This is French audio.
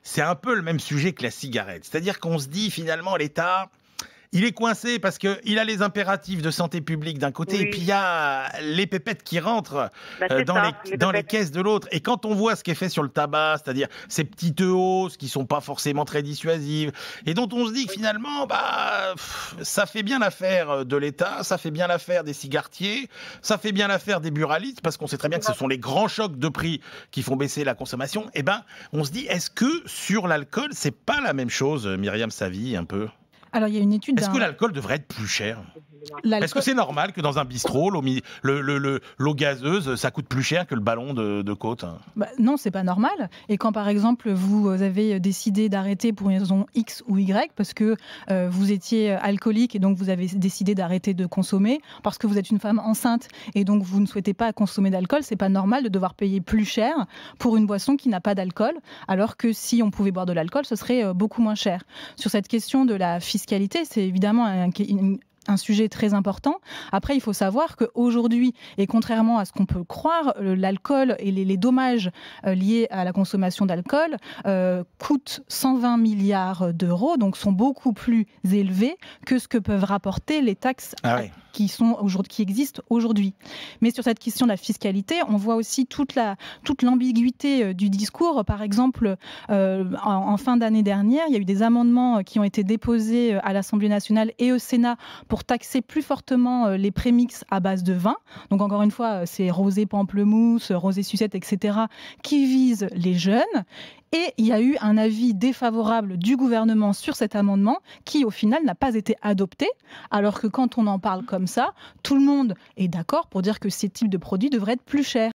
c'est un peu le même sujet que la cigarette. C'est-à-dire qu'on se dit finalement l'État, il est coincé parce qu'il a les impératifs de santé publique d'un côté et puis il y a les pépettes qui rentrent dans les caisses de l'autre. Et quand on voit ce qui est fait sur le tabac, c'est-à-dire ces petites hausses qui sont pas forcément très dissuasives et dont on se dit que finalement, ça fait bien l'affaire de l'État, ça fait bien l'affaire des cigarettiers, ça fait bien l'affaire des buralistes parce qu'on sait très bien que ce sont les grands chocs de prix qui font baisser la consommation. On se dit, est-ce que sur l'alcool, c'est pas la même chose, Myriam Savy, un peu ? Alors, il y a une étude. Est-ce que l'alcool devrait être plus cher ? Est-ce que c'est normal que dans un bistrot, l'eau gazeuse, ça coûte plus cher que le ballon de côte ? Non, c'est pas normal. Et quand, par exemple, vous avez décidé d'arrêter pour une raison X ou Y, parce que vous étiez alcoolique et donc vous avez décidé d'arrêter de consommer, parce que vous êtes une femme enceinte et donc vous ne souhaitez pas consommer d'alcool, c'est pas normal de devoir payer plus cher pour une boisson qui n'a pas d'alcool, alors que si on pouvait boire de l'alcool, ce serait beaucoup moins cher. Sur cette question de la fiscalité, c'est évidemment un sujet très important. Après, il faut savoir qu'aujourd'hui, et contrairement à ce qu'on peut croire, l'alcool et les dommages liés à la consommation d'alcool coûtent 120 milliards d'euros, donc sont beaucoup plus élevés que ce que peuvent rapporter les taxes qui existent aujourd'hui. Mais sur cette question de la fiscalité, on voit aussi toute l'ambiguïté du discours. Par exemple, en fin d'année dernière, il y a eu des amendements qui ont été déposés à l'Assemblée nationale et au Sénat pour taxer plus fortement les prémix à base de vin. Donc encore une fois, c'est rosé pamplemousse, rosé sucette, etc., qui visent les jeunes. Et il y a eu un avis défavorable du gouvernement sur cet amendement qui, au final, n'a pas été adopté, alors que quand on en parle comme ça, tout le monde est d'accord pour dire que ces types de produits devraient être plus chers.